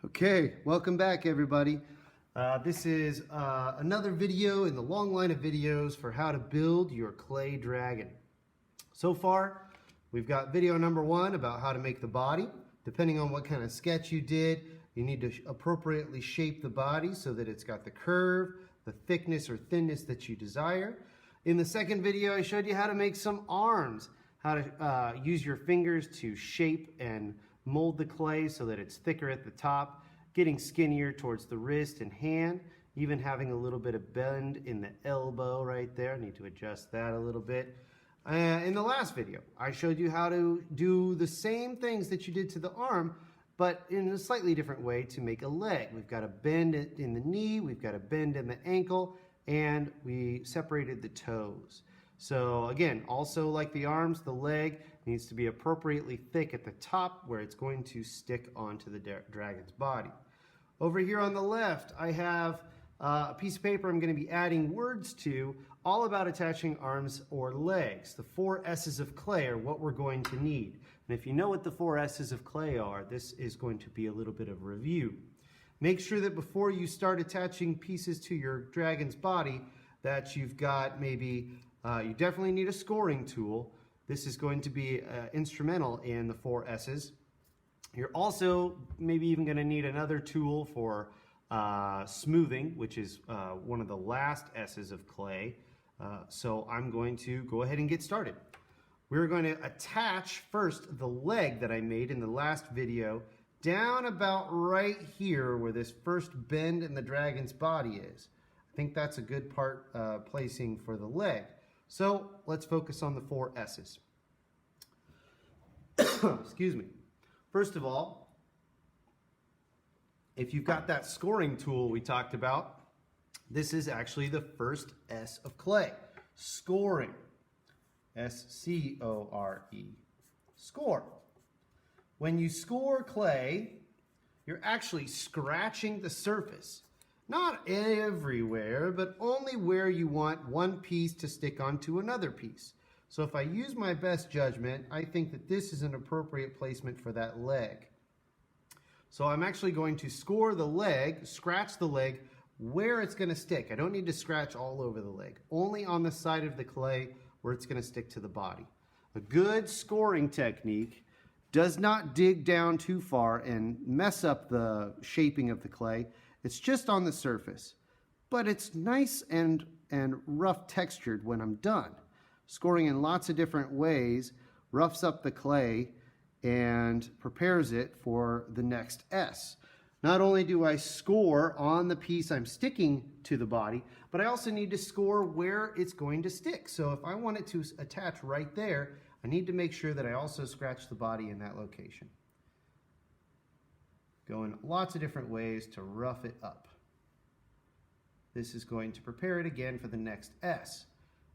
Okay, welcome back everybody. This is another video in the long line of videos for how to build your clay dragon. So far, we've got video number 1 about how to make the body. Depending on what kind of sketch you did, you need to appropriately shape the body so that it's got the curve, the thickness or thinness that you desire. In the second video, I showed you how to make some arms, how to use your fingers to shape and mold the clay so that it's thicker at the top, getting skinnier towards the wrist and hand, even having a little bit of bend in the elbow right there. I need to adjust that a little bit. In the last video, I showed you how to do the same things that you did to the arm, but in a slightly different way to make a leg. We've got a bend in the knee, we've got a bend in the ankle, and we separated the toes. So again, also like the arms, the leg needs to be appropriately thick at the top where it's going to stick onto the dragon's body. Over here on the left, I have a piece of paper I'm going to be adding words to, all about attaching arms or legs. The 4 S's of clay are what we're going to need. And if you know what the 4 S's of clay are, this is going to be a little bit of review. Make sure that before you start attaching pieces to your dragon's body that you've got maybe, you definitely need a scoring tool. This is going to be instrumental in the 4 S's. You're also maybe even going to need another tool for smoothing, which is one of the last S's of clay. So I'm going to go ahead and get started. We're going to attach first the leg that I made in the last video down about right here where this first bend in the dragon's body is. I think that's a good part placing for the leg. So let's focus on the 4 S's. Excuse me. First of all, if you've got that scoring tool we talked about, this is actually the first S of clay. Scoring. S-C-O-R-E. Score. When you score clay, you're actually scratching the surface. Not everywhere, but only where you want one piece to stick onto another piece. So if I use my best judgment, I think that this is an appropriate placement for that leg. So I'm actually going to score the leg, scratch the leg, where it's going to stick. I don't need to scratch all over the leg, only on the side of the clay where it's going to stick to the body. A good scoring technique does not dig down too far and mess up the shaping of the clay. It's just on the surface, but it's nice and rough textured when I'm done. Scoring in lots of different ways roughs up the clay and prepares it for the next S. Not only do I score on the piece I'm sticking to the body, but I also need to score where it's going to stick. So if I want it to attach right there, I need to make sure that I also scratch the body in that location. Going lots of different ways to rough it up. This is going to prepare it again for the next S.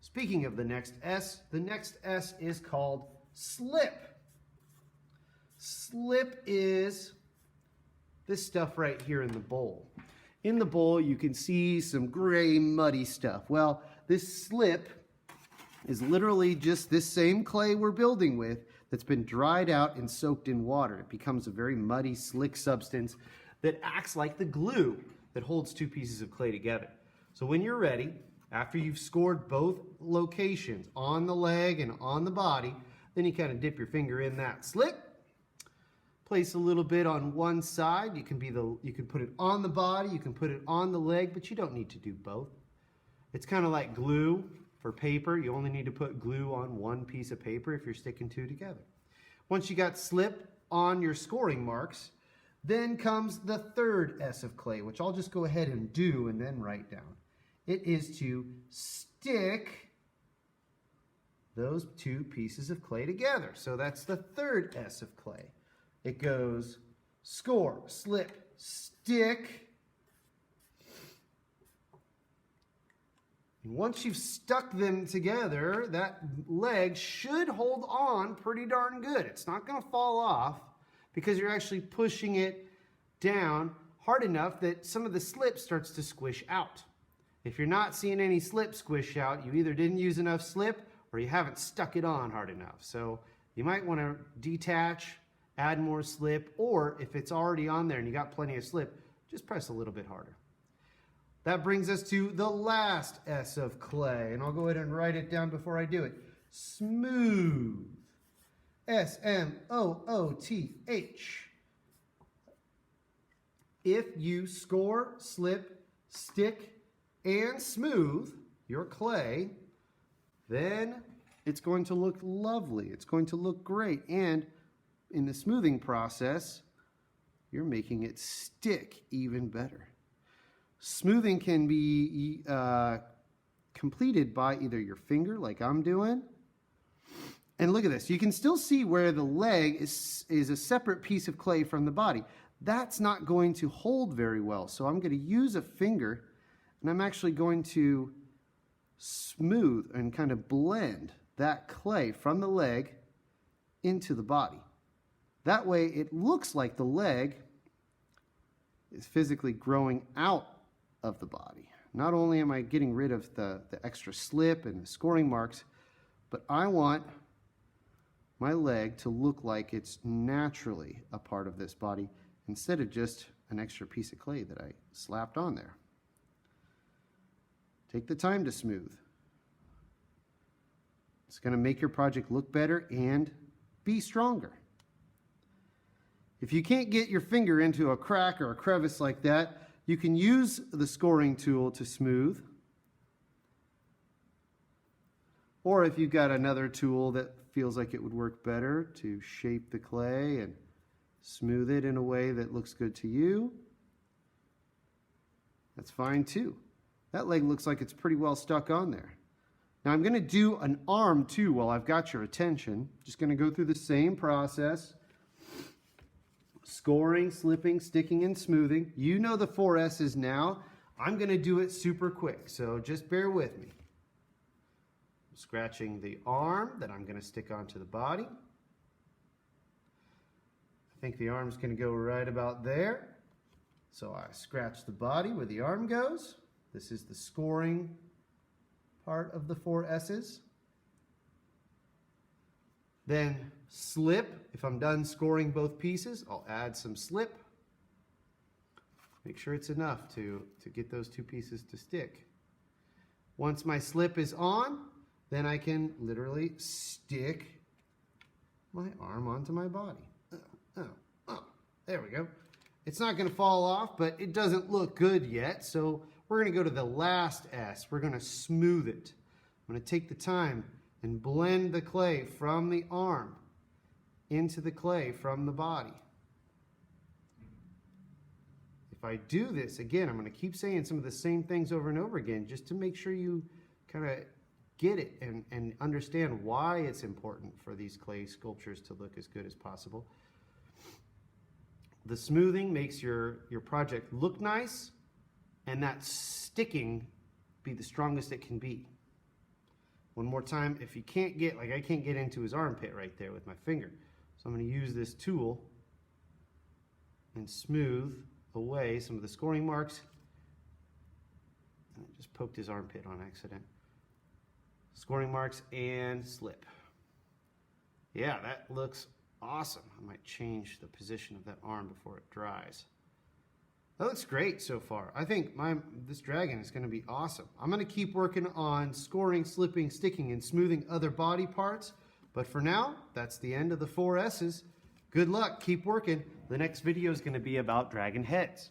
Speaking of the next S is called slip. Slip is this stuff right here in the bowl. In the bowl, you can see some gray, muddy stuff. Well, this slip is literally just this same clay we're building with that's been dried out and soaked in water. It becomes a very muddy, slick substance that acts like the glue that holds 2 pieces of clay together. So when you're ready, after you've scored both locations, on the leg and on the body, then you kind of dip your finger in that slip, place a little bit on one side. You can put it on the body, you can put it on the leg, but you don't need to do both. It's kind of like glue for paper. You only need to put glue on one piece of paper if you're sticking 2 together. Once you got slip on your scoring marks, then comes the 3rd S of clay, which I'll just go ahead and do and then write down. It is to stick those 2 pieces of clay together. So that's the 3rd S of clay. It goes score, slip, stick. And once you've stuck them together, that leg should hold on pretty darn good. It's not going to fall off because you're actually pushing it down hard enough that some of the slip starts to squish out. If you're not seeing any slip squish out, you either didn't use enough slip or you haven't stuck it on hard enough. So you might want to detach add more slip, or if it's already on there and you got plenty of slip, just press a little bit harder. That brings us to the last S of clay, and I'll go ahead and write it down before I do it. Smooth. S-M-O-O-T-H. If you score, slip, stick, and smooth your clay, then it's going to look lovely. It's going to look great. And in the smoothing process, you're making it stick even better. Smoothing can be completed by either your finger, like I'm doing. And look at this. You can still see where the leg is a separate piece of clay from the body. That's not going to hold very well. So I'm going to use a finger, and I'm actually going to smooth and kind of blend that clay from the leg into the body. That way it looks like the leg is physically growing out of the body. Not only am I getting rid of the extra slip and the scoring marks, but I want my leg to look like it's naturally a part of this body instead of just an extra piece of clay that I slapped on there. Take the time to smooth. It's going to make your project look better and be stronger. If you can't get your finger into a crack or a crevice like that, you can use the scoring tool to smooth. Or if you've got another tool that feels like it would work better to shape the clay and smooth it in a way that looks good to you, that's fine too. That leg looks like it's pretty well stuck on there. Now I'm going to do an arm too while I've got your attention. Just going to go through the same process. Scoring, slipping, sticking, and smoothing. You know the 4 S's now. I'm going to do it super quick, so just bear with me. I'm scratching the arm that I'm going to stick onto the body. I think the arm's going to go right about there. So I scratch the body where the arm goes. This is the scoring part of the 4 S's. Then slip. If I'm done scoring both pieces, I'll add some slip. Make sure it's enough to get those 2 pieces to stick. Once my slip is on, then I can literally stick my arm onto my body. There we go. It's not going to fall off, but it doesn't look good yet, so we're going to go to the last S. We're going to smooth it. I'm going to take the time and blend the clay from the arm into the clay from the body. If I do this, again, I'm going to keep saying some of the same things over and over again just to make sure you kind of get it and understand why it's important for these clay sculptures to look as good as possible. The smoothing makes your project look nice, and that sticking be the strongest it can be. One more time, if you can't get, like I can't get into his armpit right there with my finger. So I'm going to use this tool and smooth away some of the scoring marks. And I just poked his armpit on accident. Scoring marks and slip. Yeah, that looks awesome. I might change the position of that arm before it dries. That looks great so far. I think this dragon is going to be awesome. I'm going to keep working on scoring, slipping, sticking, and smoothing other body parts. But for now, that's the end of the 4 S's. Good luck. Keep working. The next video is going to be about dragon heads.